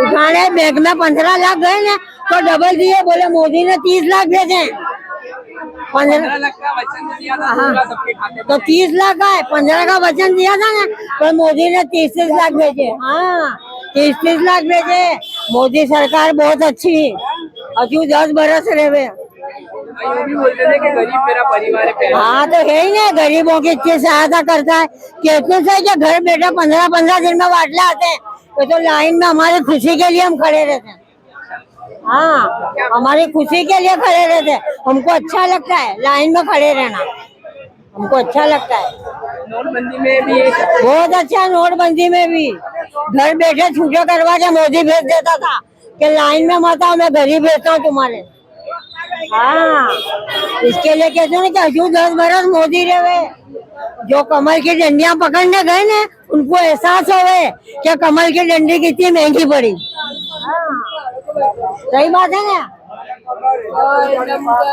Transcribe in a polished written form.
उठाने बैंक में 15 लाख गए ना तो डबल दिए, बोले मोदी ने 30 लाख भेजे। 15 लाख का वचन दिया था, हाँ, सबके खाते तो 30 लाख का है, 15 का वचन दिया था ना, तो मोदी ने 30 लाख भेजे। हाँ, 30 लाख भेजे। मोदी सरकार बहुत अच्छी, अजू 10 बरस रहे। ये भी बोलते थे कि गरीब मेरा परिवार है पहले। हाँ, तो है ही ना, गरीबों की इतनी सहायता करता है कि इतने से कि घर बैठे 15-15 दिन में बाटले आते हैं, तो लाइन में हमारी खुशी के लिए हम खड़े रहते हैं। हाँ, हमारी खुशी के लिए खड़े रहते हैं, हमको अच्छा लगता है लाइन में खड़े रहना, हमको अच्छा लगता है। नोटबंदी में भी बहुत अच्छा, नोटबंदी में भी घर बैठे छूटे करवा के मोदी भेज देता था कि लाइन में मत आओ, मैं गरीब भेजता हूँ तुम्हारे। हाँ, इसके लिए कहते हैं कि हजू 10 बरस मोदी रहे। जो कमल की डंडियां पकड़ने गए ना, उनको एहसास हो गए कि कमल की डंडी कितनी महंगी पड़ी। हाँ, सही बात है ना।